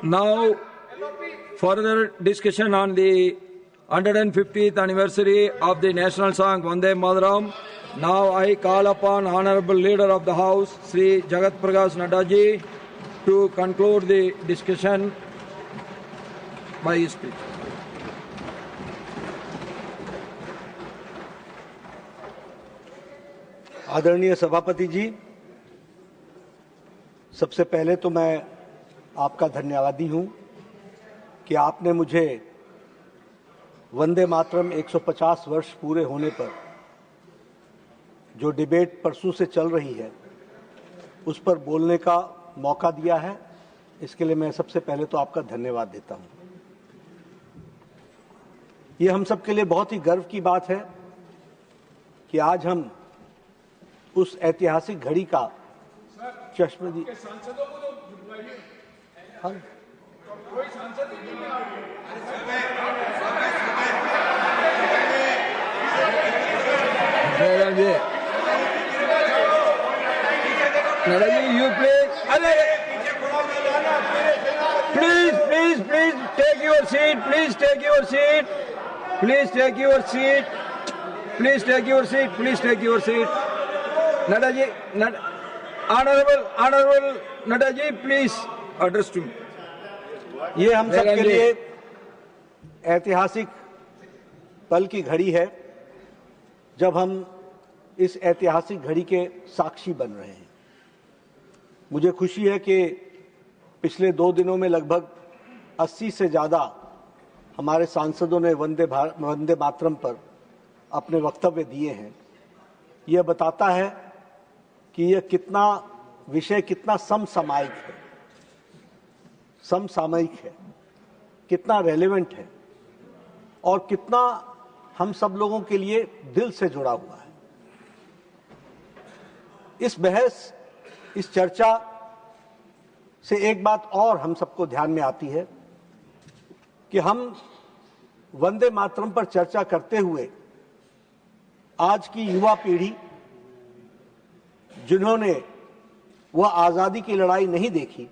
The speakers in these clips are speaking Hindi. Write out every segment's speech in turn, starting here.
Now, further discussion on the 150th anniversary of the national song Vande Mataram. Now I call upon Honorable Leader of the House, Sri Jagat Prakash Nadda ji, to conclude the discussion by his speech. आदरणीय सभापति जी, सबसे पहले तो मैं आपका धन्यवादी हूं कि आपने मुझे वंदे मातरम 150 वर्ष पूरे होने पर जो डिबेट परसों से चल रही है उस पर बोलने का मौका दिया है। इसके लिए मैं सबसे पहले तो आपका धन्यवाद देता हूं। ये हम सबके लिए बहुत ही गर्व की बात है कि आज हम उस ऐतिहासिक घड़ी का चश्मदीद you please take your seat. Please take your seat. Please take your seat. Please take your seat. Please take your seat. Nadda ji, Honorable Nadda ji, please address to me. ये हम सब के लिए ऐतिहासिक पल की घड़ी है जब हम इस ऐतिहासिक घड़ी के साक्षी बन रहे हैं। मुझे खुशी है कि पिछले 2 दिनों में लगभग 80 से ज्यादा हमारे सांसदों ने वंदे मातरम पर अपने वक्तव्य दिए हैं। यह बताता है कि यह विषय कितना समसामयिक है, कितना रेलेवेंट है और कितना हम सब लोगों के लिए दिल से जुड़ा हुआ है। इस बहस, इस चर्चा से एक बात और हम सबको ध्यान में आती है कि हम वंदे मातरम पर चर्चा करते हुए आज की युवा पीढ़ी, जिन्होंने वह आजादी की लड़ाई नहीं देखी,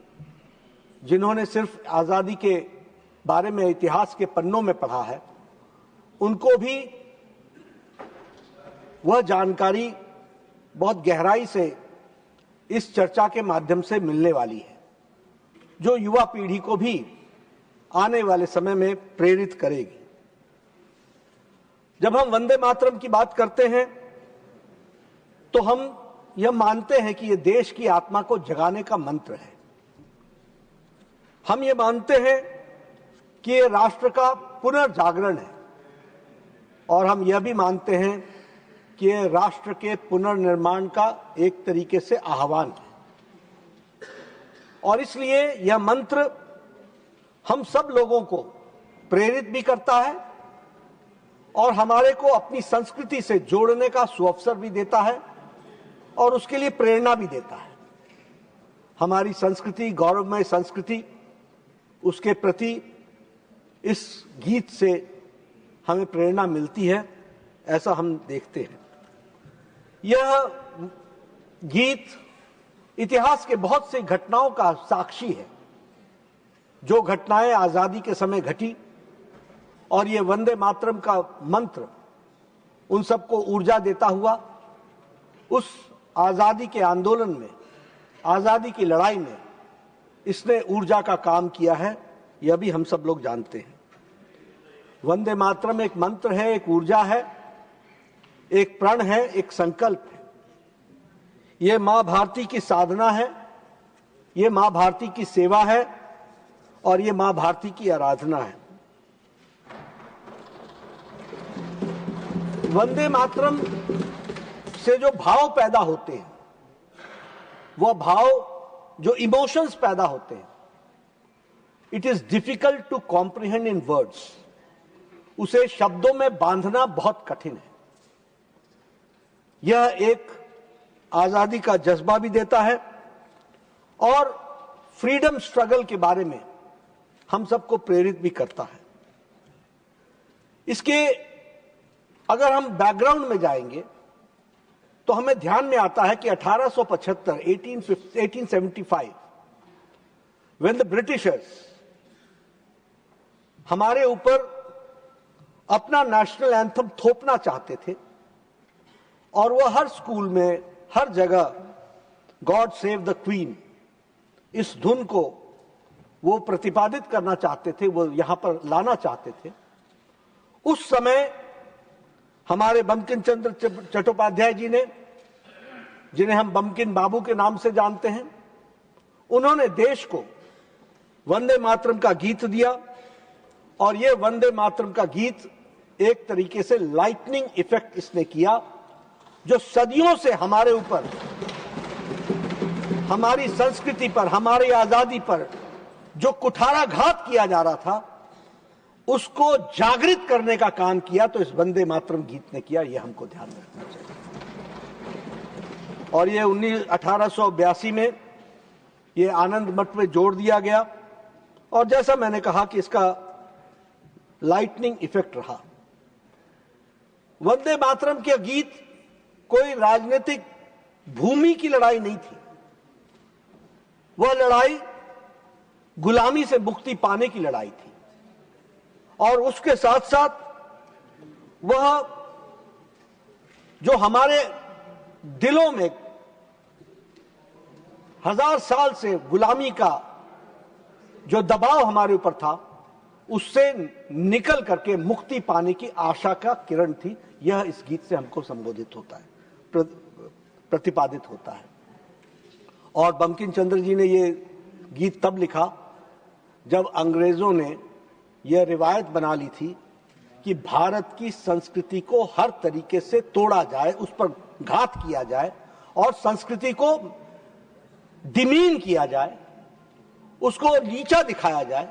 जिन्होंने सिर्फ आजादी के बारे में इतिहास के पन्नों में पढ़ा है, उनको भी वह जानकारी बहुत गहराई से इस चर्चा के माध्यम से मिलने वाली है, जो युवा पीढ़ी को भी आने वाले समय में प्रेरित करेगी। जब हम वंदे मातरम की बात करते हैं तो हम यह मानते हैं कि यह देश की आत्मा को जगाने का मंत्र है। हम ये मानते हैं कि यह राष्ट्र का पुनर्जागरण है और हम यह भी मानते हैं कि यह राष्ट्र के पुनर्निर्माण का एक तरीके से आह्वान है। और इसलिए यह मंत्र हम सब लोगों को प्रेरित भी करता है और हमारे को अपनी संस्कृति से जोड़ने का सुअवसर भी देता है और उसके लिए प्रेरणा भी देता है। हमारी संस्कृति, गौरवमय संस्कृति, उसके प्रति इस गीत से हमें प्रेरणा मिलती है, ऐसा हम देखते हैं। यह गीत इतिहास के बहुत सी घटनाओं का साक्षी है, जो घटनाएं आजादी के समय घटी, और ये वंदे मातरम का मंत्र उन सबको ऊर्जा देता हुआ उस आजादी के आंदोलन में, आजादी की लड़ाई में इसने ऊर्जा का काम किया है, यह भी हम सब लोग जानते हैं। वंदे मातरम एक मंत्र है, एक ऊर्जा है, एक प्रण है, एक संकल्प है। यह मां भारती की साधना है, यह मां भारती की सेवा है और यह मां भारती की आराधना है। वंदे मातरम से जो भाव पैदा होते हैं, वह भाव, जो इमोशंस पैदा होते हैं, it is difficult to comprehend in words. उसे शब्दों में बांधना बहुत कठिन है। यह एक आजादी का जज्बा भी देता है और फ्रीडम स्ट्रगल के बारे में हम सबको प्रेरित भी करता है। इसके अगर हम बैकग्राउंड में जाएंगे तो हमें ध्यान में आता है कि 1875 when the Britishers हमारे ऊपर अपना नेशनल एंथम थोपना चाहते थे और वह हर स्कूल में, हर जगह गॉड सेव द क्वीन इस धुन को वो प्रतिपादित करना चाहते थे, वो यहां पर लाना चाहते थे, उस समय हमारे बंकिम चंद्र चट्टोपाध्याय जी ने, जिन्हें हम बंकिम बाबू के नाम से जानते हैं, उन्होंने देश को वंदे मातरम का गीत दिया और यह वंदे मातरम का गीत एक तरीके से लाइटनिंग इफेक्ट इसने किया, जो सदियों से हमारे ऊपर, हमारी संस्कृति पर, हमारी आजादी पर जो कुठाराघात किया जा रहा था, उसको जागृत करने का काम किया तो इस वंदे मातरम गीत ने किया। यह हमको ध्यान रखना चाहिए। और ये 1882 में ये आनंद मठ में जोड़ दिया गया और जैसा मैंने कहा कि इसका लाइटनिंग इफेक्ट रहा। वंदे मातरम के गीत कोई राजनीतिक भूमि की लड़ाई नहीं थी, वह लड़ाई गुलामी से मुक्ति पाने की लड़ाई थी और उसके साथ साथ वह जो हमारे दिलों में हजार साल से गुलामी का जो दबाव हमारे ऊपर था, उससे निकल करके मुक्ति पाने की आशा का किरण थी। यह इस गीत से हमको संबोधित होता है, प्रतिपादित होता है। और बंकिम चंद्र जी ने ये गीत तब लिखा जब अंग्रेजों ने यह रिवायत बना ली थी कि भारत की संस्कृति को हर तरीके से तोड़ा जाए, उस पर घात किया जाए और संस्कृति को डिमीन किया जाए, उसको नीचा दिखाया जाए,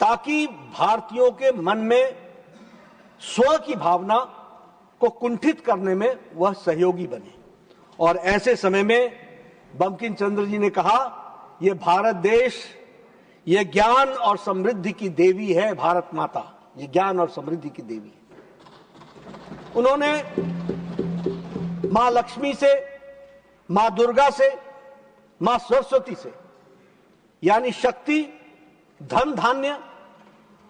ताकि भारतीयों के मन में स्व की भावना को कुंठित करने में वह सहयोगी बने। और ऐसे समय में बंकिम चंद्र जी ने कहा, यह भारत देश, यह ज्ञान और समृद्धि की देवी है, भारत माता ये ज्ञान और समृद्धि की देवी है। उन्होंने मां लक्ष्मी से, मां दुर्गा से, मां सरस्वती से, यानी शक्ति, धन धान्य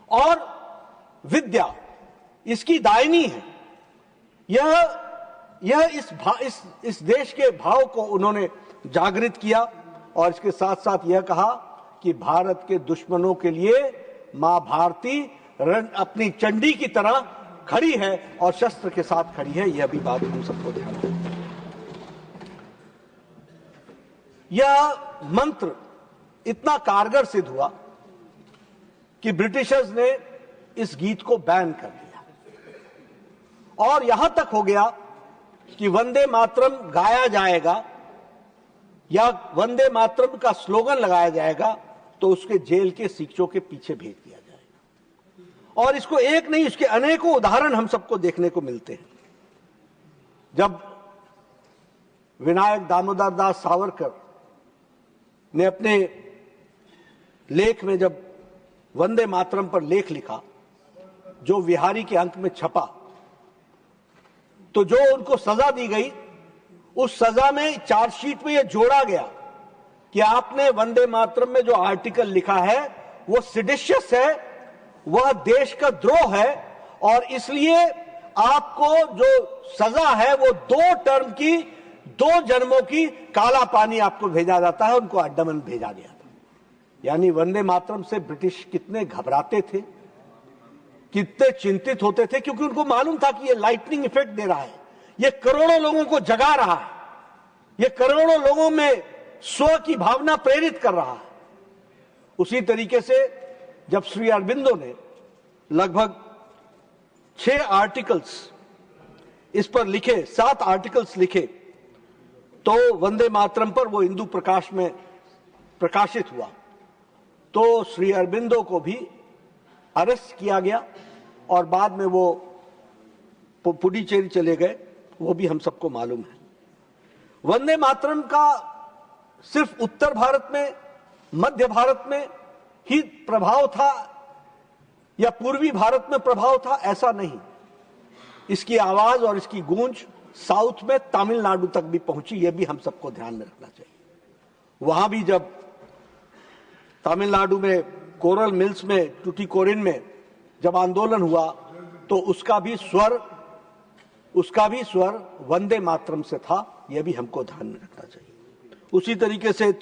और विद्या इसकी दायनी है। यह इस देश के भाव को उन्होंने जागृत किया और इसके साथ साथ यह कहा कि भारत के दुश्मनों के लिए मां भारती अपनी चंडी की तरह खड़ी है और शस्त्र के साथ खड़ी है। यह भी बात हम सबको ध्यान रखना है। यह मंत्र इतना कारगर सिद्ध हुआ कि ब्रिटिशर्स ने इस गीत को बैन कर दिया और यहां तक हो गया कि वंदे मातरम गाया जाएगा या वंदे मातरम का स्लोगन लगाया जाएगा तो उसके जेल के सीखचों के पीछे भेज दिया जाएगा। और इसको एक नहीं, इसके अनेकों उदाहरण हम सबको देखने को मिलते हैं। जब विनायक दामोदर दास सावरकर ने अपने लेख में जब वंदे मातरम पर लेख लिखा, जो विहारी के अंक में छपा, तो जो उनको सजा दी गई, उस सजा में चार्जशीट में यह जोड़ा गया कि आपने वंदे मातरम में जो आर्टिकल लिखा है वो सिडिशियस है, वह देश का द्रोह है और इसलिए आपको जो सजा है वो 2 टर्म की, 2 जन्मों की काला पानी आपको भेजा जाता है। उनको अंडमान भेजा गया था। यानी वंदे मातरम से ब्रिटिश कितने घबराते थे, कितने चिंतित होते थे, क्योंकि उनको मालूम था कि ये लाइटनिंग इफेक्ट दे रहा है, ये करोड़ों लोगों को जगा रहा है, ये करोड़ों लोगों में स्व की भावना प्रेरित कर रहा है। उसी तरीके से जब श्री अरबिंदो ने लगभग 6 आर्टिकल्स इस पर लिखे, 7 आर्टिकल्स लिखे, तो वंदे मातरम पर वो हिंदू प्रकाश में प्रकाशित हुआ, तो श्री अरबिंदो को भी अरेस्ट किया गया और बाद में वो पुडुचेरी चले गए, वो भी हम सबको मालूम है। वंदे मातरम का सिर्फ उत्तर भारत में, मध्य भारत में ही प्रभाव था या पूर्वी भारत में प्रभाव था, ऐसा नहीं। इसकी आवाज और इसकी गूंज साउथ में तमिलनाडु तक भी पहुंची, यह भी हम सबको ध्यान में रखना चाहिए। वहां भी जब तमिलनाडु में कोरल मिल्स में, टुटीकोरिन में जब आंदोलन हुआ तो उसका भी स्वर वंदे मातरम से था। यह भी हमको ध्यान में रखना चाहिए। उसी तरीके से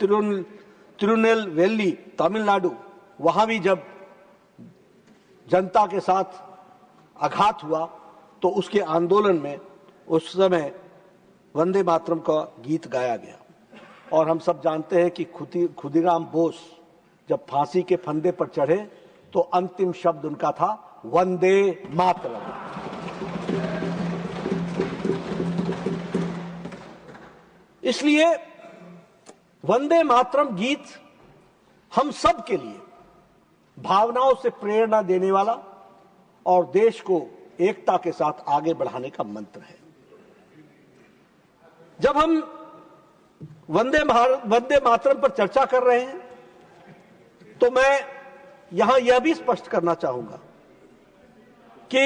तिरुनेलवेली तमिलनाडु, वहां भी जब जनता के साथ आघात हुआ तो उसके आंदोलन में उस समय वंदे मातरम का गीत गाया गया। और हम सब जानते हैं कि खुदीराम बोस जब फांसी के फंदे पर चढ़े तो अंतिम शब्द उनका था वंदे मातरम। इसलिए वंदे मातरम गीत हम सब के लिए भावनाओं से प्रेरणा देने वाला और देश को एकता के साथ आगे बढ़ाने का मंत्र है। जब हम वंदे मातरम पर चर्चा कर रहे हैं तो मैं यहां यह भी स्पष्ट करना चाहूंगा कि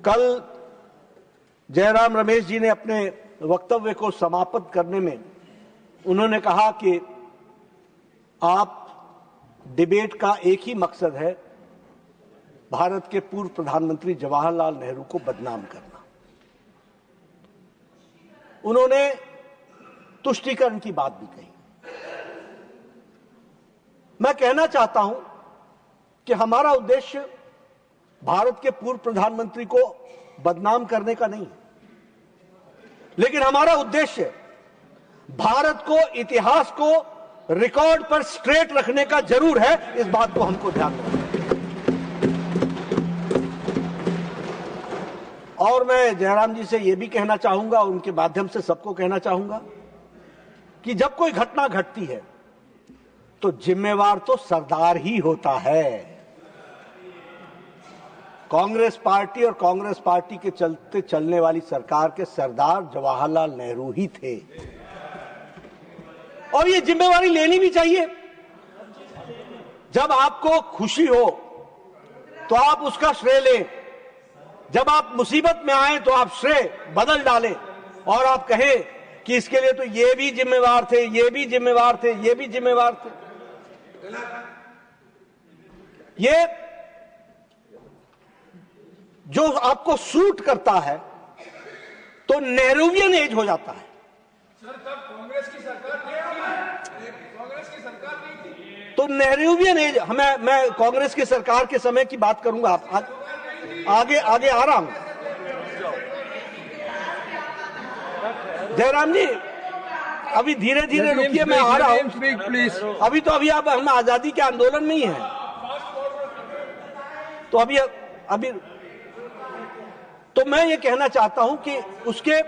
कल जयराम रमेश जी ने अपने वक्तव्य को समाप्त करने में उन्होंने कहा कि आप डिबेट का एक ही मकसद है, भारत के पूर्व प्रधानमंत्री जवाहरलाल नेहरू को बदनाम करना। उन्होंने तुष्टीकरण की बात भी कही। मैं कहना चाहता हूं कि हमारा उद्देश्य भारत के पूर्व प्रधानमंत्री को बदनाम करने का नहीं है, लेकिन हमारा उद्देश्य भारत को, इतिहास को रिकॉर्ड पर स्ट्रेट रखने का जरूर है। इस बात को हमको ध्यान में रखना। और मैं जयराम जी से यह भी कहना चाहूंगा, उनके माध्यम से सबको कहना चाहूंगा कि जब कोई घटना घटती है तो जिम्मेवार तो सरदार ही होता है। कांग्रेस पार्टी और कांग्रेस पार्टी के चलते चलने वाली सरकार के सरदार जवाहरलाल नेहरू ही थे और ये जिम्मेवारी लेनी भी चाहिए। जब आपको खुशी हो तो आप उसका श्रेय लें, जब आप मुसीबत में आए तो आप श्रेय बदल डालें और आप कहें कि इसके लिए तो ये भी जिम्मेवार थे, ये भी जिम्मेवार थे, ये भी जिम्मेवार थे। ये जो आपको सूट करता है तो नेहरूवियन एज हो जाता है। सर, तब कांग्रेस की सरकार नहीं थी। तो नेहरूवियन एज, मैं कांग्रेस की सरकार के समय की बात करूंगा। आप आगे आ रहा हूं। जयराम जी, अभी धीरे धीरे रुकिए, मैं आ रहा हूं। अभी आप हम आजादी के आंदोलन में ही हैं, तो अभी तो मैं ये कहना चाहता हूं कि उसके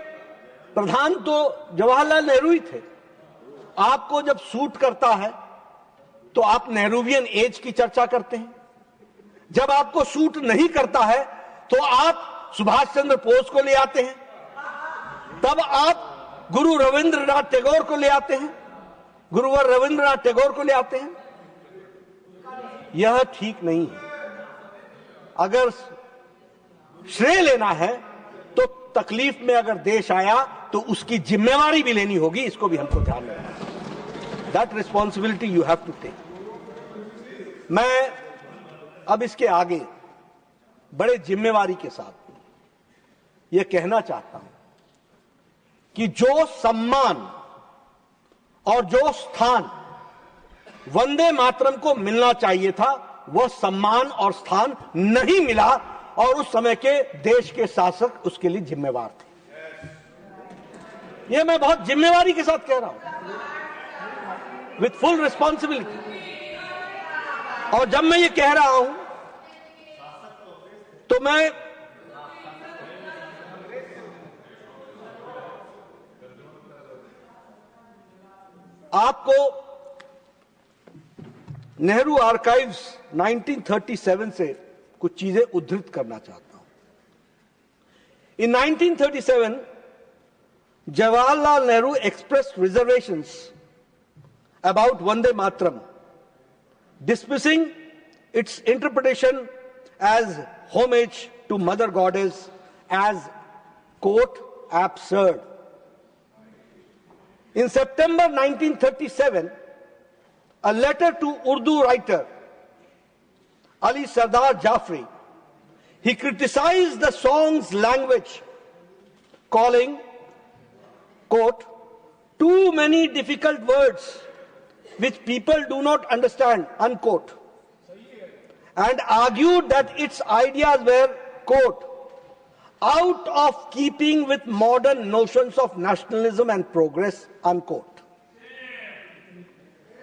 प्रधान तो जवाहरलाल नेहरू ही थे। आपको जब सूट करता है तो आप नेहरूवियन एज की चर्चा करते हैं, जब आपको सूट नहीं करता है तो आप सुभाष चंद्र बोस को ले आते हैं, तब आप गुरु रविंद्रनाथ टैगोर को ले आते हैं, गुरुवर रविंद्रनाथ टैगोर को ले आते हैं। यह ठीक नहीं है। अगर श्रेय लेना है तो तकलीफ में अगर देश आया तो उसकी जिम्मेवारी भी लेनी होगी। इसको भी हमको ध्यान में रखना। That responsibility you have to take. मैं अब इसके आगे बड़े जिम्मेवारी के साथ यह कहना चाहता हूं कि जो सम्मान और जो स्थान वंदे मातरम को मिलना चाहिए था, वह सम्मान और स्थान नहीं मिला और उस समय के देश के शासक उसके लिए जिम्मेवार थे। यह मैं बहुत जिम्मेवारी के साथ कह रहा हूं, विथ फुल रिस्पॉन्सिबिलिटी। और जब मैं ये कह रहा हूं तो मैं आपको नेहरू आर्काइव्स 1937 से कुछ चीजें उद्धृत करना चाहता हूं। इन 1937 Jawaharlal Nehru expressed reservations about Vande Mataram, dismissing its interpretation as homage to Mother Goddess as, quote, absurd. In September 1937, a letter to Urdu writer Ali Sardar Jafri. He criticized the song's language, calling, quote, too many difficult words which people do not understand, unquote, and argued that its ideas were, quote, out of keeping with modern notions of nationalism and progress, unquote.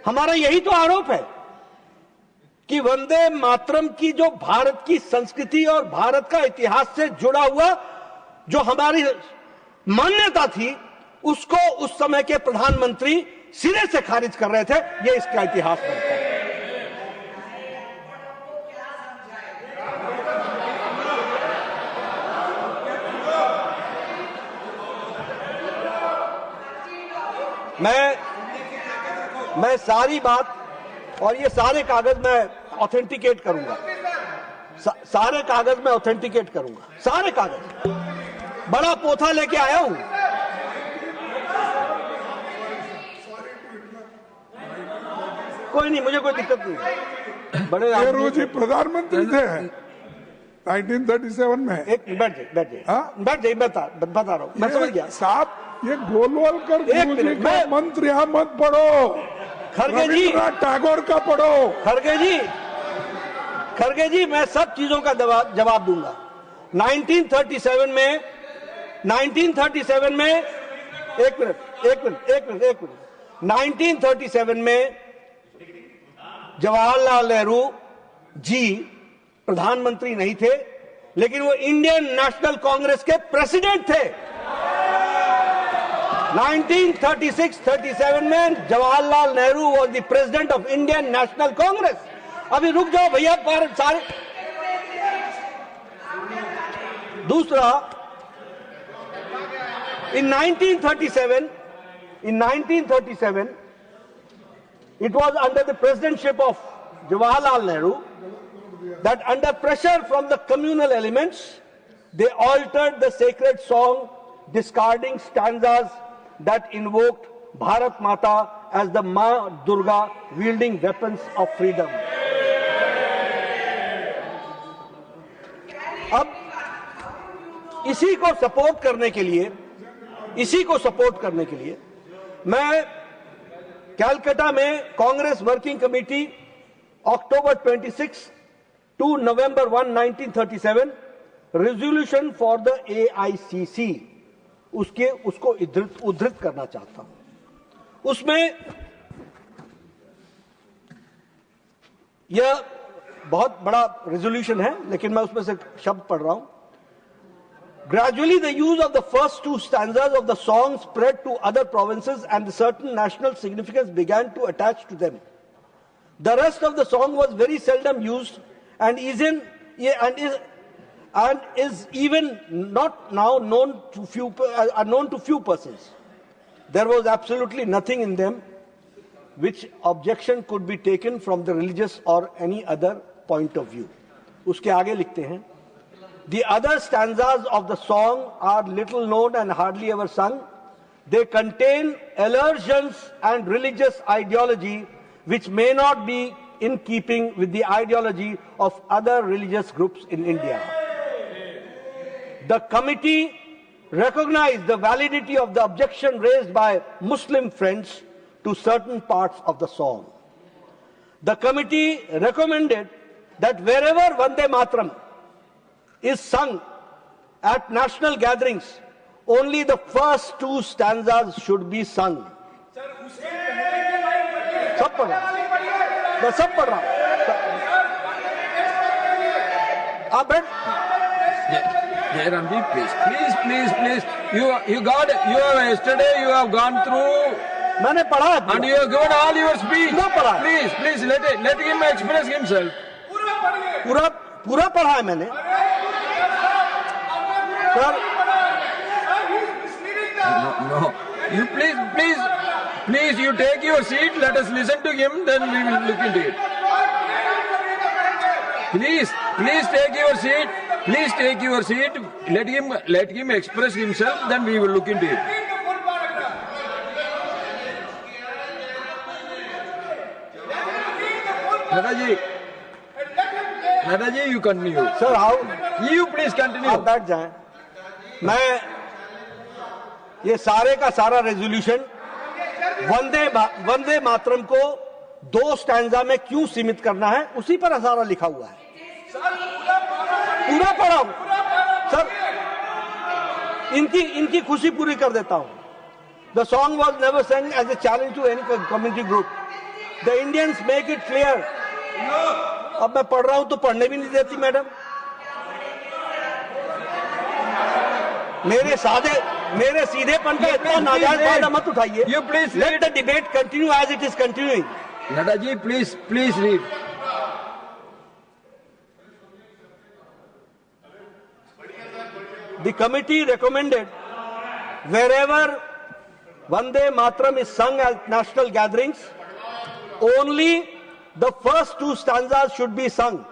हमारा यही तो आरोप है कि वंदे मातरम की जो भारत की संस्कृति और भारत का इतिहास से जुड़ा हुआ जो हमारी मान्यता थी, उसको उस समय के प्रधानमंत्री सिरे से खारिज कर रहे थे। ये इसका इतिहास बनता है। मैं सारी बात और ये सारे कागज मैं ऑथेंटिकेट करूंगा, सारे कागज मैं ऑथेंटिकेट करूंगा, सारे कागज बड़ा पोथा लेके आया हूं। कोई नहीं, मुझे कोई दिक्कत नहीं। बड़े नेहरू जी प्रधानमंत्री थे 1937 में। एक बैठ जाइए बता रहा हूँ, मैं समझ गया साहब। ये गोलवलकर गुरु जी का मंत्र यहाँ मत पढ़ो, खड़गे जी टैगोर का पढ़ो। खड़गे जी मैं सब चीजों का जवाब दूंगा। 1937 में एक मिनट 1937 में जवाहरलाल नेहरू जी प्रधानमंत्री नहीं थे, लेकिन वो इंडियन नेशनल कांग्रेस के प्रेसिडेंट थे। 1936-37 में Jawaharlal Nehru was the president of Indian national Congress. अभी रुक जाओ भैया, पर सारे दूसरा, in 1937 it was under the presidency of Jawaharlal Nehru that under pressure from the communal elements they altered the sacred song, discarding stanzas that invoked Bharat Mata as the Ma Durga wielding weapons of freedom. अब इसी को सपोर्ट करने के लिए मैं कैलकाटा में Congress working committee October 26 to November 1, 1937 resolution for the AICC उसको उद्धृत करना चाहता हूं। उसमें यह बहुत बड़ा रेजोल्यूशन है, लेकिन मैं उसमें से शब्द पढ़ रहा हूं। Gradually, the use of the first two stanzas of the song spread to other provinces, and certain national significance began to attach to them. The rest of the song was very seldom used, and is even not now known to few persons. There was absolutely nothing in them which objection could be taken from the religious or any other point of view. उसके आगे लिखते हैं, the other stanzas of the song are little known and hardly ever sung. They contain allusions and religious ideology which may not be in keeping with the ideology of other religious groups in India. The committee recognized the validity of the objection raised by Muslim friends to certain parts of the song. The committee recommended that wherever Vande Mataram is sung at national gatherings, only the first two stanzas should be sung. सब पढ़ रहा आप बैठ। Jairamji, please. You got yesterday. You have gone through. मैंने पढ़ा है and you have given all your speech. पूरा पढ़ा है। Please let him express himself. पूरा पढ़ा है मैंने। No. You please, you take your seat. Let us listen to him. Then we will look into it. Please take your seat. Please take your seat. Let him express himself. Then we will look into it. Nada ji, you continue. Sir how You please continue. आप बैठ जाएं। मैं ये सारे का सारा रेजोल्यूशन वंदे मातरम को 2 स्टैंजा में क्यों सीमित करना है उसी पर सारा लिखा हुआ है। पूरा पढ़ा हूं सर, इनकी खुशी पूरी कर देता हूं। The song was never sang as a challenge to any community group. The Indians make it clear. अब मैं पढ़ रहा हूं तो पढ़ने भी नहीं देती मैडम। मेरे सीधेपन का इतना नाजायज फायदा मत उठाइए। You please Let read. the debate continue as it is continuing. Nada ji, please read. The committee recommended wherever Vande Mataram is sung at national gatherings, only the first 2 stanzas should be sung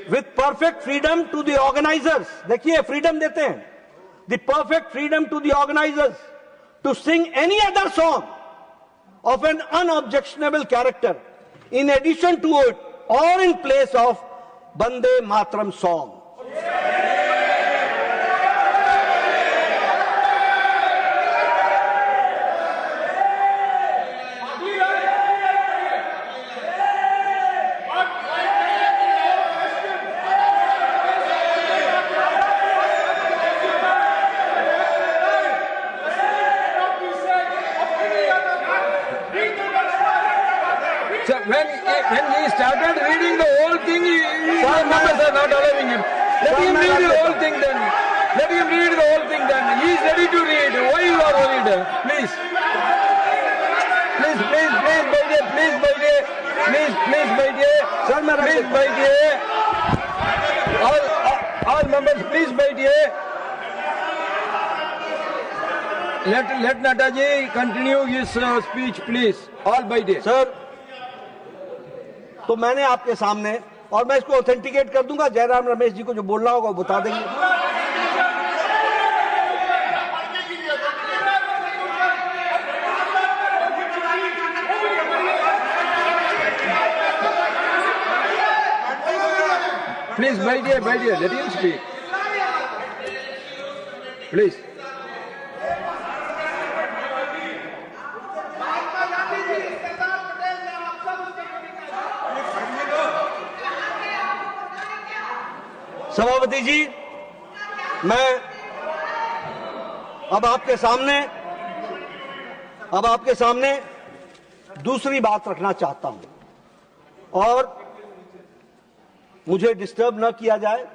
with perfect freedom to the organizers. देखिए freedom देते हैं. The perfect freedom to the organizers to sing any other song of an unobjectionable character in addition to it or in place of Vande Mataram song. So when he started reading the whole thing, members are not allowing him. Let him read the whole thing then. Let him read the whole thing then. He is ready to read. Why you are worried? Please. Please, बैठिए. All members, please बैठिए. Let Nadaji continue his speech, please. All बैठिए. सर, तो मैंने आपके सामने, और मैं इसको ऑथेंटिकेट कर दूंगा, जयराम रमेश जी को जो बोलना होगा वो बता देंगे। Please बैठिए, let him speak. Please. सभापति जी, मैं अब आपके सामने दूसरी बात रखना चाहता हूं और मुझे डिस्टर्ब न किया जाए।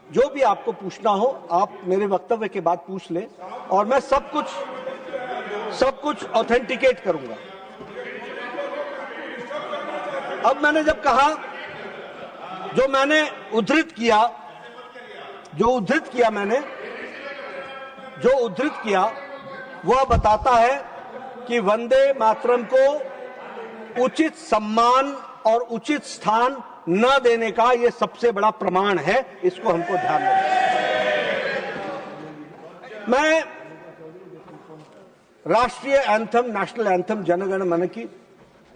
जो भी आपको पूछना हो आप मेरे वक्तव्य के बाद पूछ लें और मैं सब कुछ ऑथेंटिकेट करूंगा। अब मैंने जब कहा, जो उद्धृत किया वह बताता है कि वंदे मातरम को उचित सम्मान और उचित स्थान न देने का यह सबसे बड़ा प्रमाण है। इसको हमको ध्यान में रखना। मैं राष्ट्रीय एंथम, नेशनल एंथम जनगण मन की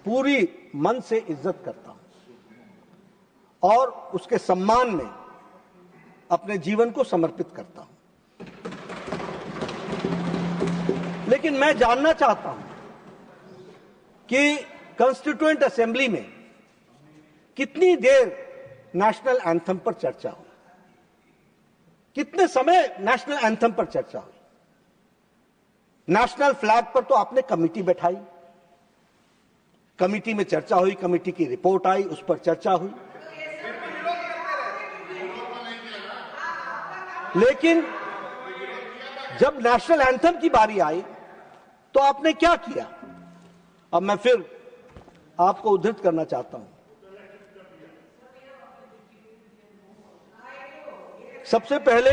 पूरी मन से इज्जत करता हूं और उसके सम्मान में अपने जीवन को समर्पित करता हूं। लेकिन मैं जानना चाहता हूं कि कॉन्स्टिट्यूएंट असेंबली में कितनी देर नेशनल एंथम पर चर्चा हुई, कितने समय नेशनल एंथम पर चर्चा हुई। नेशनल फ्लैग पर तो आपने कमेटी बैठाई, कमेटी में चर्चा हुई, कमेटी की रिपोर्ट आई, उस पर चर्चा हुई। लेकिन जब नेशनल एंथम की बारी आई तो आपने क्या किया? अब मैं फिर आपको उद्धृत करना चाहता हूं। सबसे पहले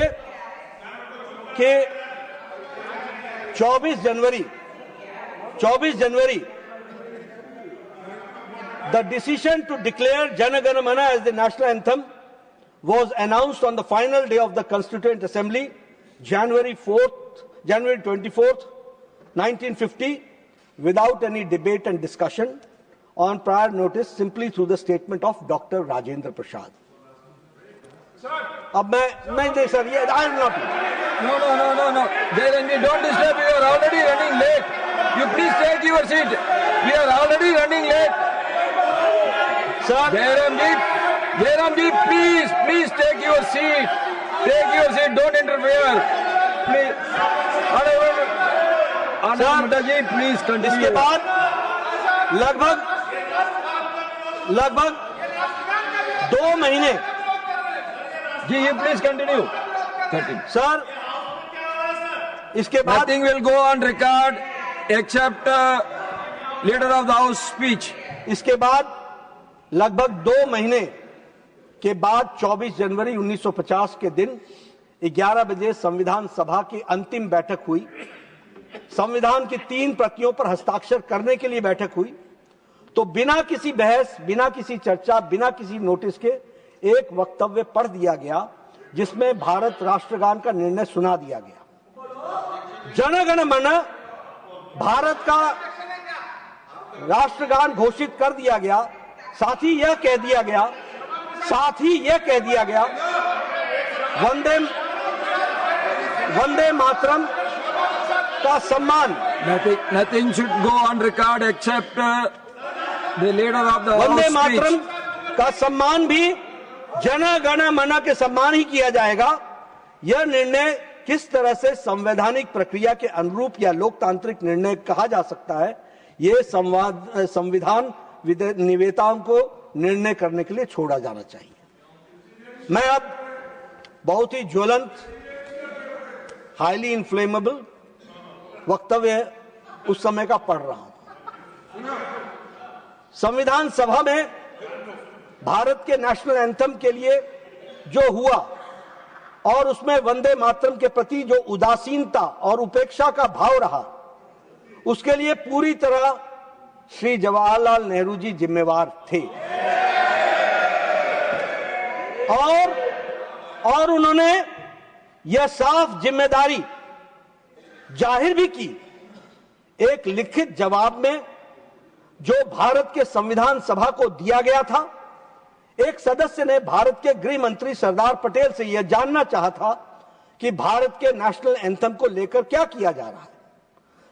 कि 24 जनवरी the decision to declare Jana Gana Mana as the national anthem was announced on the final day of the Constituent Assembly, January 24th, 1950, without any debate and discussion on prior notice simply through the statement of Dr. Rajendra Prasad. अब मैं नहीं सर, ये I will not. No. Jairanjit, don't disturb. We are already running late. You please take your seat. We are already running late. Sir, Jairamjit, please take your seat. Take your seat. Don't interfere. Please. Honorable ji, please continue. इसके बाद लगभग 2 महीने जी, you please continue. सर, इसके बाद Nothing will go on record except leader of the house speech. इसके बाद लगभग 2 महीने के बाद 24 जनवरी 1950 के दिन 11 बजे संविधान सभा की अंतिम बैठक हुई। संविधान की 3 प्रतियों पर हस्ताक्षर करने के लिए बैठक हुई, तो बिना किसी बहस, बिना किसी चर्चा, बिना किसी नोटिस के एक वक्तव्य पढ़ दिया गया, जिसमें भारत राष्ट्रगान का निर्णय सुना दिया गया। जन गण मन भारत का राष्ट्रगान घोषित कर दिया गया। साथ ही यह कह दिया गया वंदे मातरम का सम्मान, Nothing should go on record except the leader of the Vande house Mataram speech. का सम्मान भी जन गण मन के सम्मान ही किया जाएगा। यह निर्णय किस तरह से संवैधानिक प्रक्रिया के अनुरूप या लोकतांत्रिक निर्णय कहा जा सकता है, यह संविधान निवेताओं को निर्णय करने के लिए छोड़ा जाना चाहिए। मैं अब बहुत ही ज्वलंत, हाईली इन्फ्लेमेबल वक्तव्य उस समय का पढ़ रहा हूं। संविधान सभा में भारत के नेशनल एंथम के लिए जो हुआ और उसमें वंदे मातरम के प्रति जो उदासीनता और उपेक्षा का भाव रहा, उसके लिए पूरी तरह श्री जवाहरलाल नेहरू जी जिम्मेवार थे। और उन्होंने यह साफ जिम्मेदारी जाहिर भी की। एक लिखित जवाब में जो भारत के संविधान सभा को दिया गया था, एक सदस्य ने भारत के गृह मंत्री सरदार पटेल से यह जानना चाहा था कि भारत के नेशनल एंथम को लेकर क्या किया जा रहा है।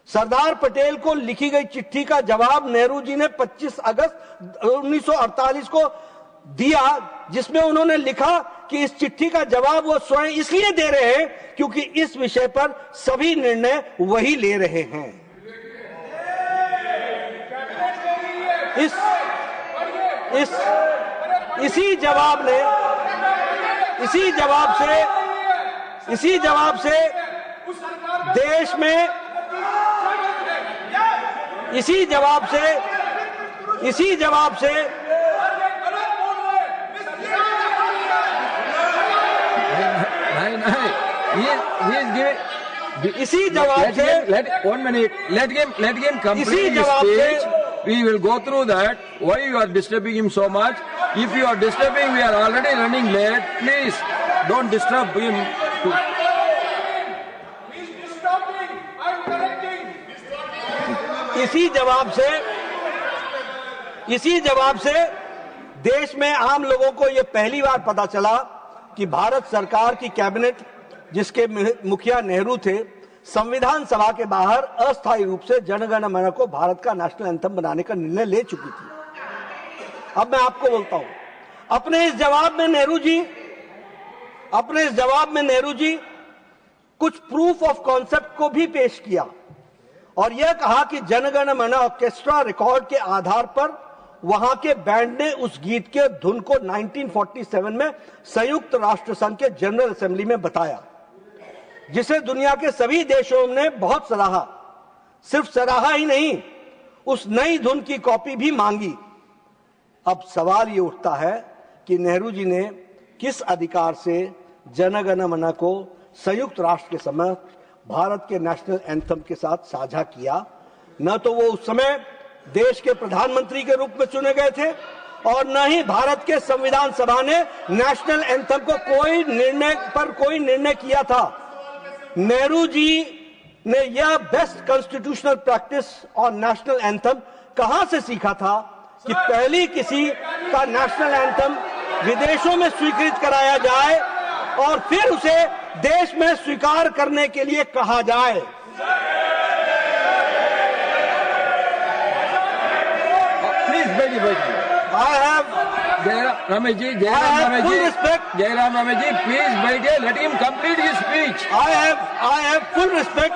सरदार पटेल को लिखी गई चिट्ठी का जवाब नेहरू जी ने 25 अगस्त 1948 को दिया, जिसमें उन्होंने लिखा कि इस चिट्ठी का जवाब वो स्वयं इसलिए दे रहे हैं क्योंकि इस विषय पर सभी निर्णय वही ले रहे हैं। इसी जवाब से देश में let him complete his speech. We will go through that. Why you are disturbing him so much? If you are disturbing, we are already running late. Please don't disturb him. इसी जवाब से देश में आम लोगों को यह पहली बार पता चला कि भारत सरकार की कैबिनेट, जिसके मुखिया नेहरू थे, संविधान सभा के बाहर अस्थायी रूप से जनगण मन को भारत का नेशनल एंथम बनाने का निर्णय ले चुकी थी। अब मैं आपको बोलता हूं, अपने इस जवाब में नेहरू जी कुछ प्रूफ ऑफ कॉन्सेप्ट को भी पेश किया और यह कहा कि जनगण मन ऑर्केस्ट्रा रिकॉर्ड के आधार पर वहां के बैंड ने उस गीत के धुन को 1947 में संयुक्त राष्ट्र संघ के जनरल असेंबली में बताया, जिसे दुनिया के सभी देशों ने बहुत सराहा। सिर्फ सराहा ही नहीं, उस नई धुन की कॉपी भी मांगी। अब सवाल ये उठता है कि नेहरू जी ने किस अधिकार से जनगण मन को संयुक्त राष्ट्र के समक्ष भारत के नेशनल एंथम के साथ साझा किया। न तो वो उस समय देश के प्रधानमंत्री के रूप में चुने गए थे और न ही भारत के संविधान सभा ने नेशनल एंथम को कोई निर्णय किया था। नेहरू जी ने यह best constitutional practice on national anthem कहां से सीखा था, कि पहली किसी का नेशनल एंथम विदेशों में स्वीकृत कराया जाए और फिर उसे देश में स्वीकार करने के लिए कहा जाए। प्लीज बैठिए। I have Ramesh ji, full respect. Jairam Ramesh ji, please बैठिए, let him complete his speech. I have full respect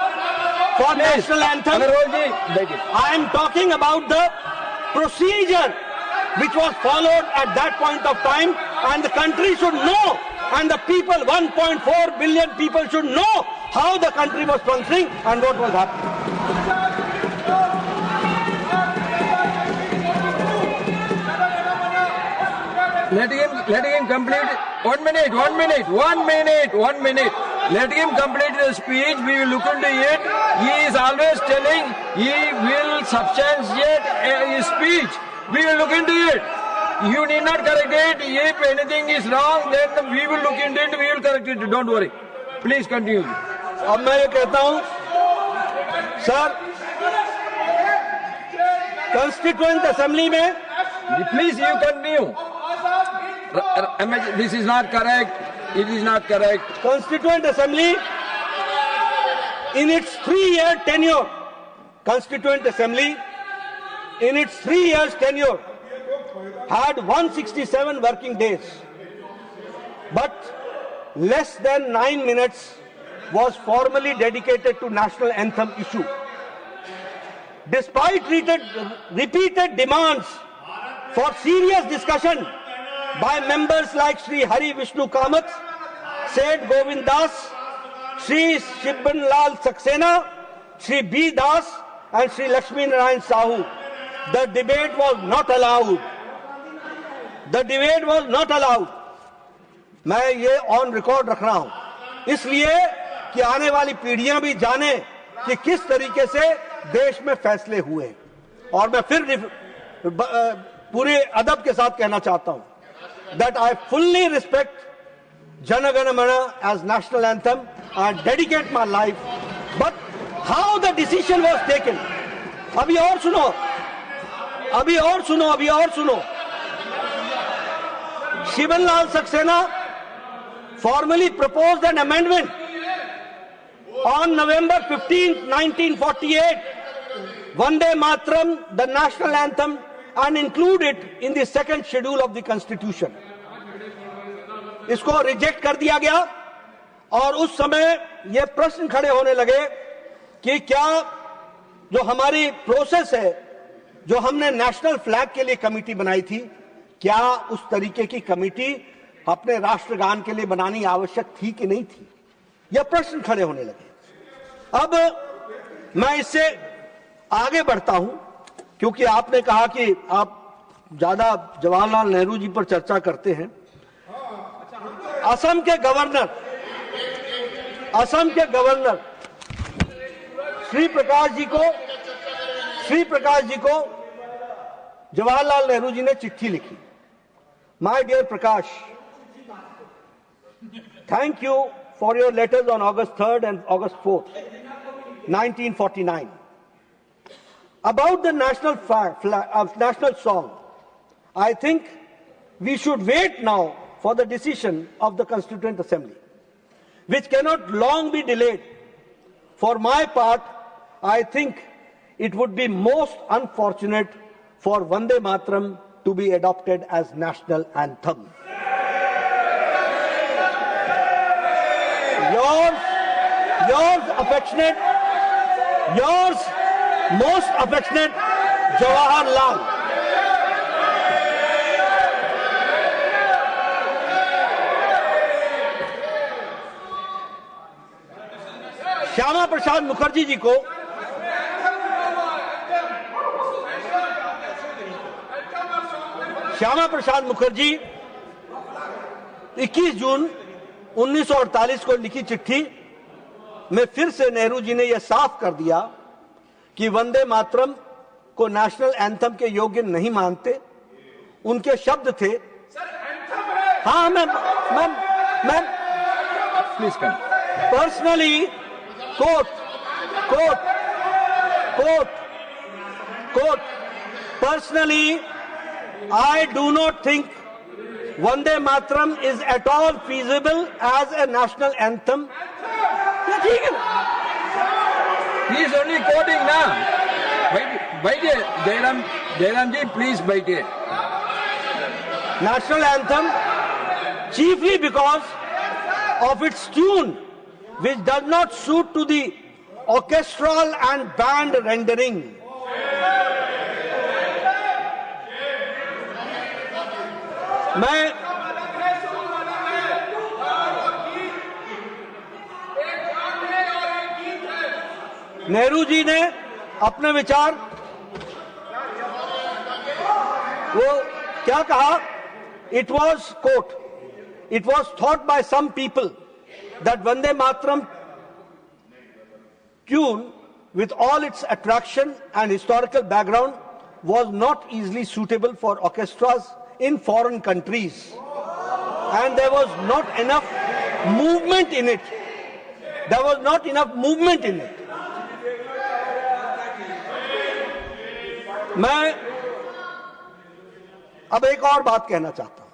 for national anthem. Agarwal ji, बैठिए. I am talking about the procedure which was followed at that point of time, and the country should know, and the people, 1.4 billion people, should know how the country was functioning and what was happening. Let him complete. 1 minute. Let him complete the speech. We will look into it. He is always telling he will substantiate his speech. We will look into it. You need not correct it. If anything is wrong, then we will look into it. We will correct it. Don't worry. Please continue. अब मैं ये कहता हूं, सर, कॉन्स्टिट्यूएंट असेंबली में, Please, you continue. This is not correct. It is not correct. Constituent Assembly in its 3-year tenure, Constituent Assembly in its 3 years tenure had 167 working days, but less than 9 minutes was formally dedicated to national anthem issue. Despite repeated demands for serious discussion by members like Sri Hari Vishnu Kamath, Seth Govind Das, Sri Shibban Lal Saxena, Sri B. Das and Sri Lakshmi Narayan Sahu, the debate was not allowed. The debate was not allowed. मैं ये ऑन रिकॉर्ड रख रहा हूं इसलिए कि आने वाली पीढ़ियां भी जाने कि किस तरीके से देश में फैसले हुए। और मैं फिर पूरे अदब के साथ कहना चाहता हूं that I fully respect Jana Gana Mana as national anthem and dedicate my life, but how the decision was taken, अभी और सुनो, Shibban Lal Saxena formally proposed an amendment on November 15, 1948, Vande Mataram, the national anthem, and include it in the second schedule of the Constitution. इसको रिजेक्ट कर दिया गया और उस समय ये प्रश्न खड़े होने लगे कि क्या जो हमारी प्रोसेस है, जो हमने नेशनल फ्लैग के लिए कमेटी बनाई थी, क्या उस तरीके की कमेटी अपने राष्ट्रगान के लिए बनानी आवश्यक थी कि नहीं थी, यह प्रश्न खड़े होने लगे। अब मैं इससे आगे बढ़ता हूं क्योंकि आपने कहा कि आप ज्यादा जवाहरलाल नेहरू जी पर चर्चा करते हैं। असम के गवर्नर श्री प्रकाश जी को जवाहरलाल नेहरू जी ने चिट्ठी लिखी। My dear Prakash, thank you for your letters on August 3rd and August 4th, 1949 about the national song. I think we should wait now for the decision of the Constituent Assembly, which cannot long be delayed. For my part, I think it would be most unfortunate for Vande Mataram to be adopted as national anthem. Yours most affectionate, Jawaharlal. Shyama Prasad Mukherjee ji को श्यामा प्रसाद मुखर्जी 21 जून 1948 को लिखी चिट्ठी में फिर से नेहरू जी ने यह साफ कर दिया कि वंदे मातरम को नेशनल एंथम के योग्य नहीं मानते। उनके शब्द थे, हाँ मैं please personally quote personally I do not think Vande Mataram is at all feasible as a national anthem. ठीक है ना? He is only quoting now. Wait it. Jairam ji, please wait it. National anthem, chiefly because of its tune, which does not suit to the orchestral and band rendering. मैं नेहरू जी ने अपने विचार वो क्या कहा? It was, quote, it was thought by some people that Vande Mataram tune, with all its attraction and historical background, was not easily suitable for orchestras in foreign countries, and there was not enough movement in it. There was not enough movement in it. मैं अब एक और बात कहना चाहता हूं।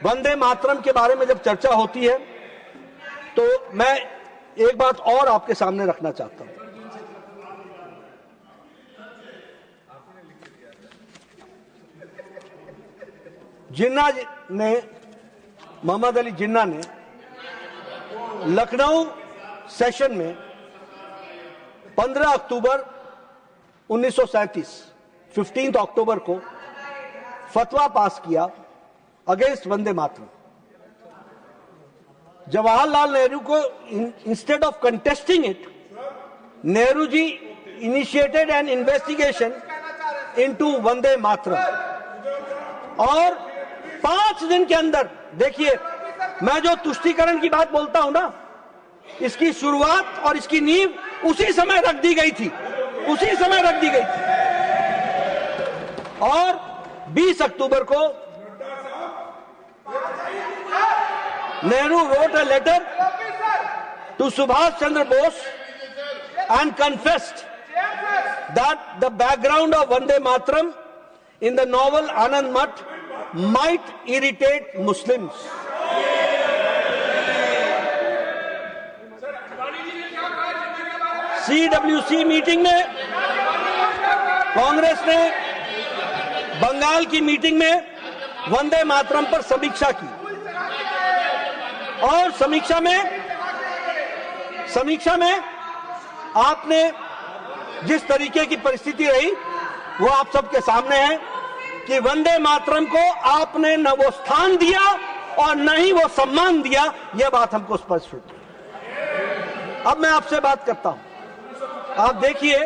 वंदे मातरम के बारे में जब चर्चा होती है तो मैं एक बात और आपके सामने रखना चाहता हूं। जिन्ना ने, मोहम्मद अली जिन्ना ने लखनऊ सेशन में 15 अक्टूबर 1937 15 अक्टूबर को फतवा पास किया अगेंस्ट वंदे मातरम। जवाहरलाल नेहरू को instead of contesting it, Nehru ji initiated an investigation into Vande Mataram और 5 दिन के अंदर, देखिए मैं जो तुष्टीकरण की बात बोलता हूं ना, इसकी शुरुआत और इसकी नींव उसी समय रख दी गई थी, उसी समय रख दी गई थी। और 20 अक्टूबर को Nehru wrote a letter to Subhash Chandra Bose and confessed that the background of Vande Mataram in the novel Anand Math might irritate Muslims. CWC meeting में कांग्रेस ने बंगाल की मीटिंग में वंदे मातरम पर समीक्षा की और समीक्षा में आपने जिस तरीके की परिस्थिति रही वो आप सबके सामने है कि वंदे मातरम को आपने न वो स्थान दिया और न ही वो सम्मान दिया, यह बात हमको स्पष्ट होती है। अब मैं आपसे बात करता हूं। आप देखिए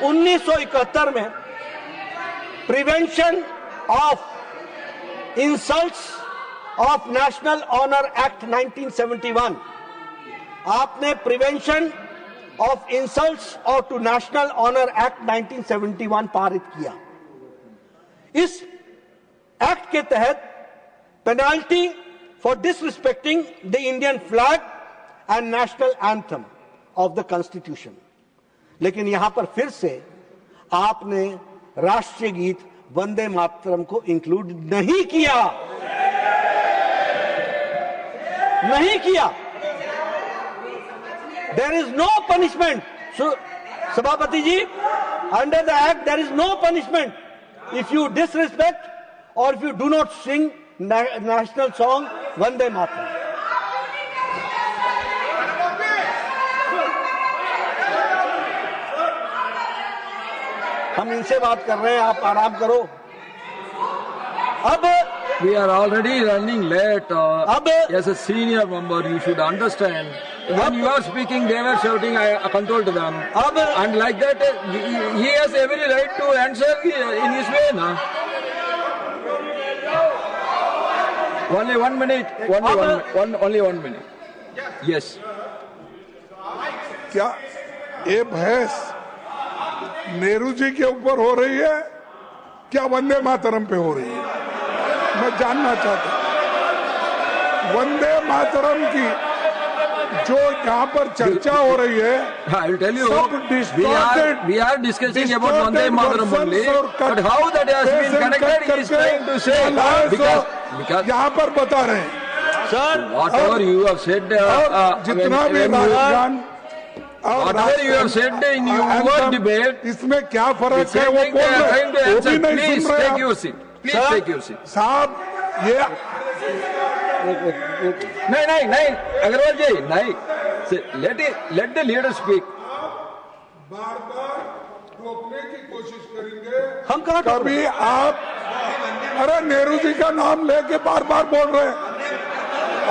1971 में prevention of insults of national honour act 1971, आपने प्रिवेंशन ऑफ इंसल्ट्स और टू नेशनल ऑनर एक्ट 1971 पारित किया। इस एक्ट के तहत penalty for disrespecting the Indian flag and national anthem of the constitution. लेकिन यहां पर फिर से आपने राष्ट्रीय गीत वंदे मातरम को इंक्लूड नहीं किया। देयर इज नो पनिशमेंट, सभापति ji, under the act there is no punishment if you disrespect और if you do not sing national song Vande Mataram. हम इनसे बात कर रहे हैं, आप आराम करो। अब we are already running late. As a senior member, you should understand. When you are speaking, they were shouting, I control to them. And like that, he has every right to answer in his way, na? Only 1 minute. Only 1 minute. Yes. क्या ये बहस नेहरू जी के ऊपर हो रही है, क्या वंदे मातरम पे हो रही है? मैं जानना चाहता हूं। वंदे मातरम की जो यहाँ पर चर्चा हो रही है, I will tell you, सब we are discussing about Vande Mataram only, but how that has been connected, he is trying to say, because यहाँ पर बता रहे हैं whatever you have said, जितना भी Rajasthan whatever you have said in your debate, इसमें क्या फर्क है वो they बोल are रहे trying to हैं, वो भी answer. नहीं Please सुन रहे take आप। your seat. Please take your seat. साहब ये नहीं, अग्रवाल जी, नहीं. Let the leader speak. बार बार रोकने की कोशिश करेंगे हम कहाँ कभी आप, अरे नेहरू जी का नाम लेके बार बार बोल रहे हैं,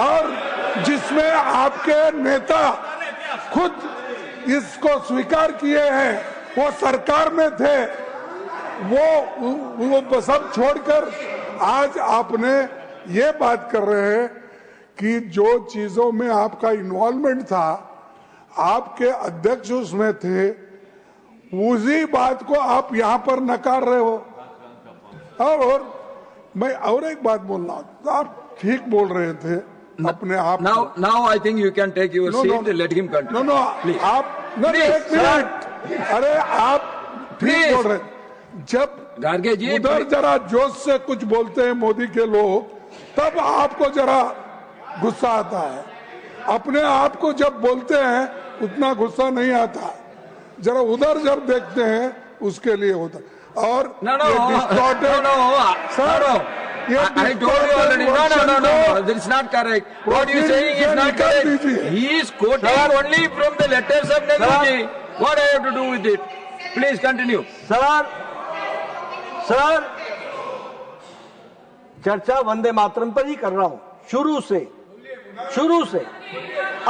और जिसमें आपके नेता खुद इसको स्वीकार किए हैं, वो सरकार में थे, वो सब छोड़कर आज आपने ये बात कर रहे हैं कि जो चीजों में आपका इन्वॉल्वमेंट था, आपके अध्यक्ष उसमें थे, उसी बात को आप यहाँ पर नकार रहे हो। और मैं और एक बात बोलना, आप ठीक बोल रहे थे अपने आप। Now I think you can take your seat. Let him continue. No Please. आप Please, एक मिनट, अरे आप ठीक Please. बोल रहे हैं। जब गार्गे जी, उधर जरा जोश से कुछ बोलते हैं मोदी के लोग, तब आपको जरा गुस्सा आता है। अपने आप को जब बोलते हैं उतना गुस्सा नहीं आता, जरा उधर जब देखते हैं उसके लिए होता। और No, sir I told you already. No. This is not correct. What you saying is not correct. He is quoting only from the letters of Nehruji. What I have to do with it? Please continue. Sir चर्चा वंदे मातरम पर ही कर रहा हूं शुरू से।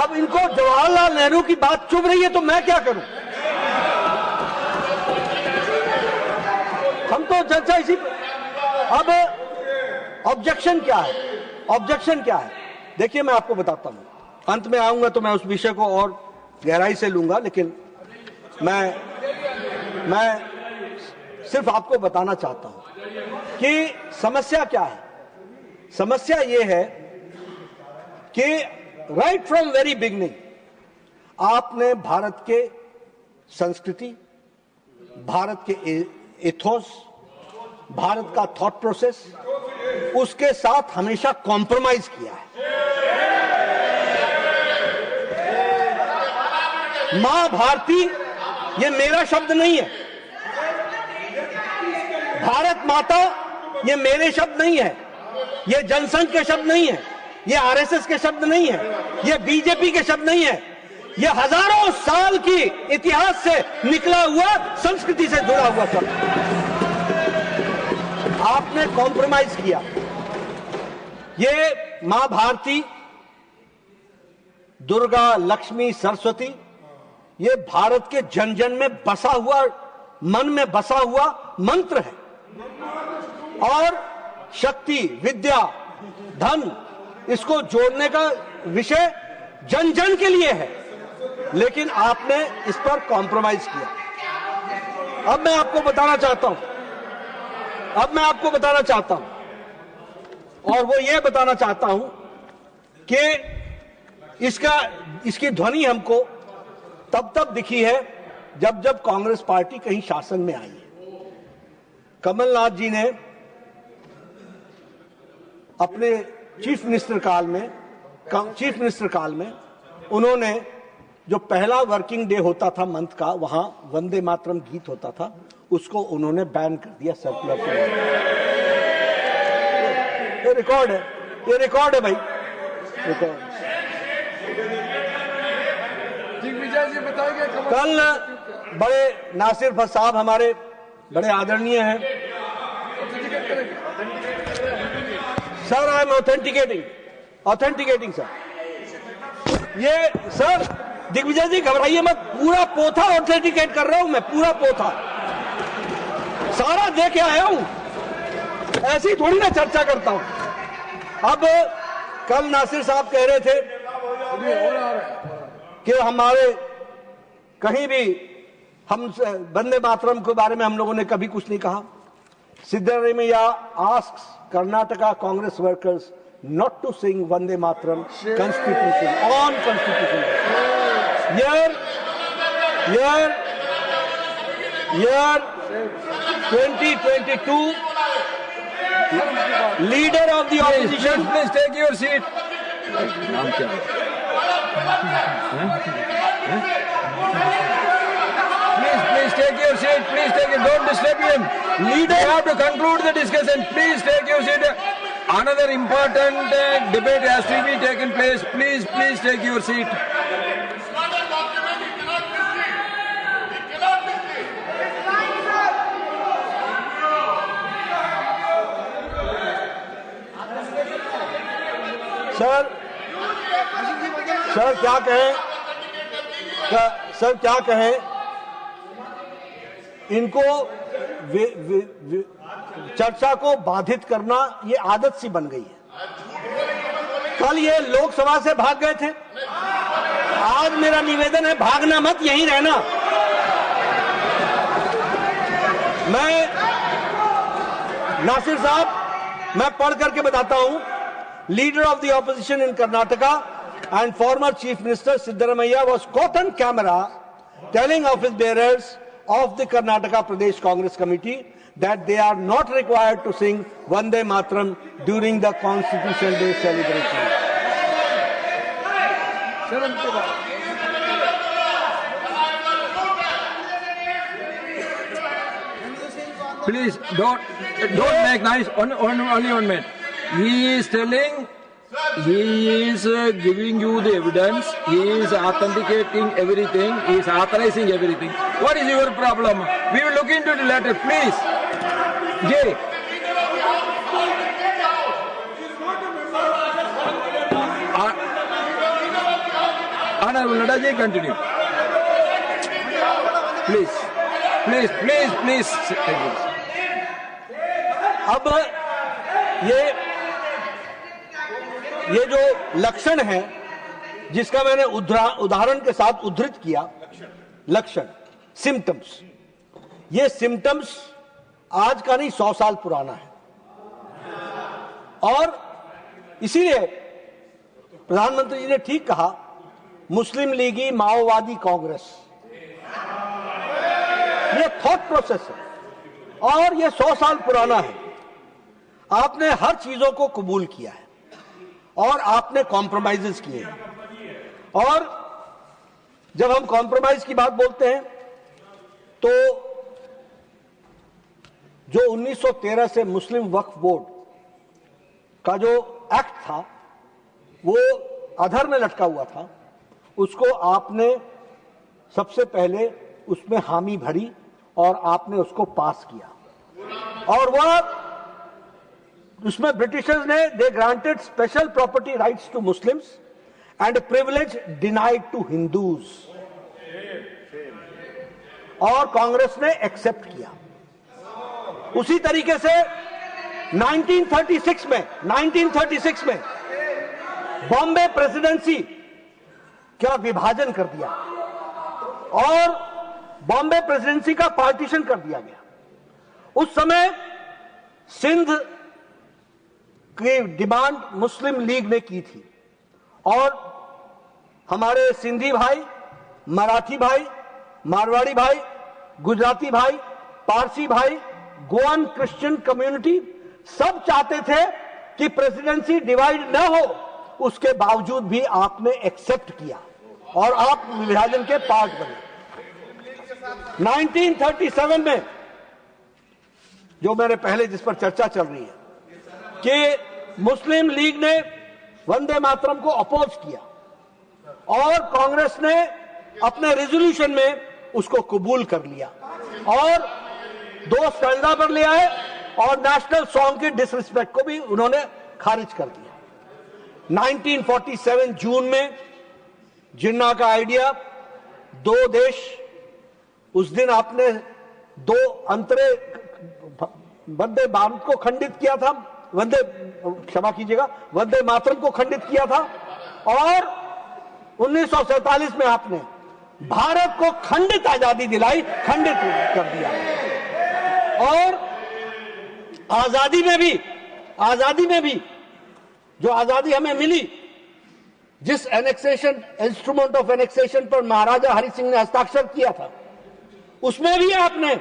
अब इनको जवाहरलाल नेहरू की बात चुभ रही है तो मैं क्या करूं? हम तो चर्चा इसी अब ऑब्जेक्शन क्या है? देखिए मैं आपको बताता हूं, अंत में आऊंगा तो मैं उस विषय को और गहराई से लूंगा, लेकिन मैं सिर्फ आपको बताना चाहता हूं कि समस्या क्या है। समस्या ये है कि राइट फ्रॉम वेरी बिगनिंग आपने भारत के संस्कृति, भारत के एथोस, भारत का थॉट प्रोसेस, उसके साथ हमेशा कॉम्प्रोमाइज किया है। मां भारती ये मेरा शब्द नहीं है, भारत माता ये मेरे शब्द नहीं है, ये जनसंघ के शब्द नहीं है, ये आरएसएस के शब्द नहीं है, ये बीजेपी के शब्द नहीं है, ये हजारों साल की इतिहास से निकला हुआ, संस्कृति से जुड़ा हुआ शब्द। आपने कॉम्प्रोमाइज किया। ये मां भारती, दुर्गा, लक्ष्मी, सरस्वती, ये भारत के जन जन में बसा हुआ, मन में बसा हुआ मंत्र है, और शक्ति, विद्या, धन, इसको जोड़ने का विषय जन जन के लिए है, लेकिन आपने इस पर कॉम्प्रोमाइज किया। अब मैं आपको बताना चाहता हूं, और वो ये बताना चाहता हूं कि इसकी ध्वनि हमको तब दिखी है जब कांग्रेस पार्टी कहीं शासन में आई है। कमलनाथ जी ने अपने चीफ मिनिस्टर काल में उन्होंने जो पहला वर्किंग डे होता था मंथ का, वहां वंदे मातरम गीत होता था, उसको उन्होंने बैन कर दिया सर्कुलर के। ये रिकॉर्ड है भाई, रिकॉर्ड। कल बड़े नासिर भट्ट साहब हमारे बड़े आदरणीय हैं। Sir I am authenticating sir. ये सर दिग्विजय जी घबराइए मत, पूरा पोथा ऑथेंटिकेट कर रहा हूं मैं, पूरा पोथा सारा दे के आया हूं, ऐसी थोड़ी ना चर्चा करता हूं। अब कल नासिर साहब कह रहे थे कि हमारे कहीं भी हम वंदे मातरम के बारे में हम लोगों ने कभी कुछ नहीं कहा। Siddaramaiah asks Karnataka Congress workers not to sing Vande Mataram Constitution on Constitution Day. Year 2022, leader of the opposition. Please take your seat. Please take your seat. Please take it. Don't disturb him. Leader, you have to conclude the discussion. Please take your seat. Another important debate has to be taken place. Please take your seat. Sir क्या कहें इनको चर्चा को बाधित करना ये आदत सी बन गई है। कल ये लोकसभा से भाग गए थे, आज मेरा निवेदन है भागना मत, यहीं रहना। मैं नासिर साहब, मैं पढ़ करके बताता हूं। Leader of the opposition in Karnataka and former Chief Minister Siddaramaiah was caught on camera telling office bearers of the Karnataka Pradesh Congress Committee that they are not required to sing Vande Mataram during the Constitution Day celebration. Please don't make noise. Only 1 minute. He is telling. He is giving you the evidence. He is authenticating everything. He is authorizing everything. What is your problem? We will look into the letter, please. Jay. Honorable Nadaji, continue. Please. अब ये जो लक्षण है जिसका मैंने उदाहरण के साथ उद्धृत किया, लक्षण, सिम्टम्स, ये सिम्टम्स आज का नहीं 100 साल पुराना है। और इसीलिए प्रधानमंत्री जी ने ठीक कहा, मुस्लिम लीगी माओवादी कांग्रेस, ये थॉट प्रोसेस है और ये 100 साल पुराना है। आपने हर चीजों को कबूल किया है और आपने कॉम्प्रोमाइजेस किए हैं। और जब हम कॉम्प्रोमाइज की बात बोलते हैं तो जो 1913 से मुस्लिम वक्फ बोर्ड का जो एक्ट था वो अधर में लटका हुआ था, उसको आपने सबसे पहले उसमें हामी भरी और आपने उसको पास किया। और वह उसमें ब्रिटिशर्स ने they granted special property rights to Muslims and privilege denied to Hindus, और कांग्रेस ने एक्सेप्ट किया। उसी तरीके से 1936 में बॉम्बे प्रेसिडेंसी का विभाजन कर दिया और बॉम्बे प्रेसिडेंसी का पार्टीशन कर दिया गया। उस समय सिंध की डिमांड मुस्लिम लीग ने की थी और हमारे सिंधी भाई, मराठी भाई, मारवाड़ी भाई, गुजराती भाई, पारसी भाई, गोवन क्रिश्चियन कम्युनिटी सब चाहते थे कि प्रेसिडेंसी डिवाइड न हो। उसके बावजूद भी आपने एक्सेप्ट किया और आप विभाजन के पार्ट बने। 1937 में जो मेरे पहले जिस पर चर्चा चल रही है कि मुस्लिम लीग ने वंदे मातरम को अपोज किया और कांग्रेस ने अपने रेजोल्यूशन में उसको कबूल कर लिया और 2 स्टैंडा पर ले आए और नेशनल सॉन्ग की डिसरिस्पेक्ट को भी उन्होंने खारिज कर दिया। 1947 जून में जिन्ना का आइडिया 2 देश, उस दिन आपने 2 अंतरे वंदे भारत को खंडित किया था, वंदे मातरम को खंडित किया था और 1947 में आपने भारत को खंडित आजादी दिलाई, खंडित कर दिया। और आजादी में भी जो आजादी हमें मिली, जिस एनेक्सेशन, इंस्ट्रूमेंट ऑफ एनेक्सेशन पर महाराजा हरि सिंह ने हस्ताक्षर किया था, उसमें भी आपने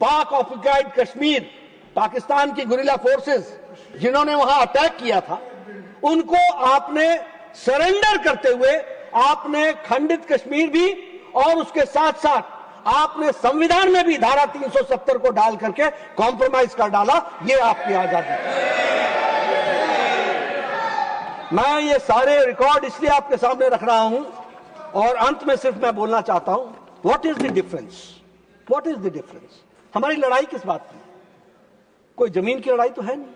पाक ऑक्युपाइड कश्मीर, पाकिस्तान की गुरिल्ला फोर्सेस जिन्होंने वहां अटैक किया था, उनको आपने सरेंडर करते हुए आपने खंडित कश्मीर भी, और उसके साथ साथ आपने संविधान में भी धारा 370 को डाल करके कॉम्प्रोमाइज कर डाला। ये आपकी आजादी। मैं ये सारे रिकॉर्ड इसलिए आपके सामने रख रहा हूं, और अंत में सिर्फ मैं बोलना चाहता हूं, what is the difference? What is the difference? हमारी लड़ाई किस बात की? कोई जमीन की लड़ाई तो है नहीं,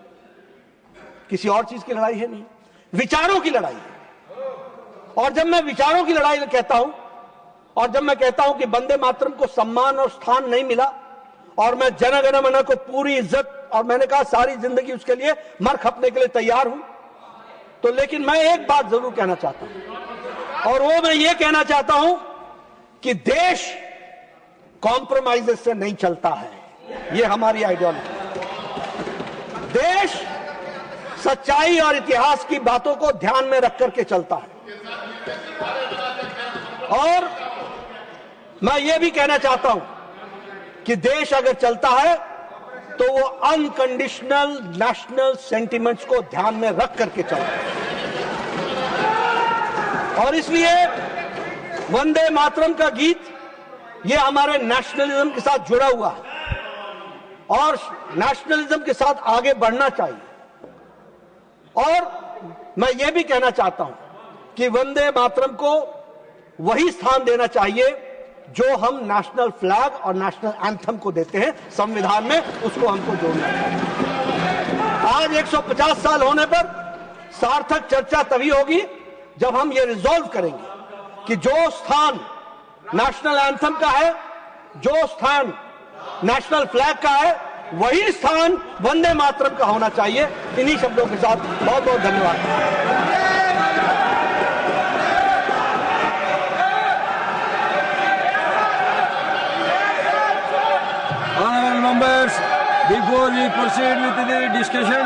किसी और चीज की लड़ाई है नहीं, विचारों की लड़ाई है। और जब मैं विचारों की लड़ाई कहता हूं, और जब मैं कहता हूं कि वंदे मातरम को सम्मान और स्थान नहीं मिला, और मैं जन गण मन को पूरी इज्जत, और मैंने कहा सारी जिंदगी उसके लिए मर खपने के लिए तैयार हूं, तो लेकिन मैं एक बात जरूर कहना चाहता हूं, और वो मैं ये कहना चाहता हूं कि देश कॉम्प्रोमाइजेस से नहीं चलता है। ये हमारी आइडियोलॉजी। देश सच्चाई और इतिहास की बातों को ध्यान में रख करके चलता है। और मैं ये भी कहना चाहता हूं कि देश अगर चलता है तो वो अनकंडीशनल नेशनल सेंटिमेंट्स को ध्यान में रख करके चलता है। और इसलिए वंदे मातरम का गीत ये हमारे नेशनलिज्म के साथ जुड़ा हुआ है, और नेशनलिज्म के साथ आगे बढ़ना चाहिए। और मैं ये भी कहना चाहता हूं कि वंदे मातरम को वही स्थान देना चाहिए जो हम नेशनल फ्लैग और नेशनल एंथम को देते हैं संविधान में, उसको हमको जोड़ना चाहिए। आज 150 साल होने पर सार्थक चर्चा तभी होगी जब हम ये रिजॉल्व करेंगे कि जो स्थान नेशनल एंथम का है, जो स्थान नेशनल फ्लैग का है, वही स्थान वंदे मातरम का होना चाहिए। इन्हीं शब्दों के साथ बहुत बहुत धन्यवाद। Honorable members, before we proceed with the discussion,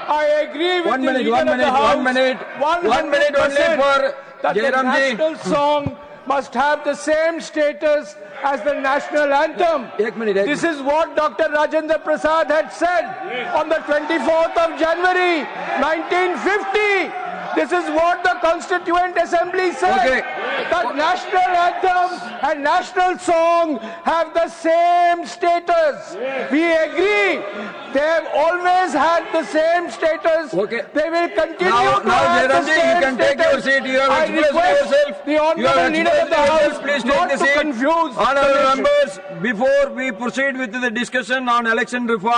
I agree with one the minute leader of the House. one minute only for that the Jairam ji. national song must have the same status as the national anthem. Ek minute. This is what Dr. Rajendra Prasad had said on the 24th of January 1950. This is what the Constituent Assembly said. Okay. That national anthem and national song have the same status. We agree. They have always had the same status. Okay. They will continue Now, to have Jairam the ji, you same can take your status. seat. You have I expressed request yourself. the You have honorable leader of the expressed House yourself. Please take not the to seat. confuse the Honorable nation. members, before we proceed with the discussion on election reform,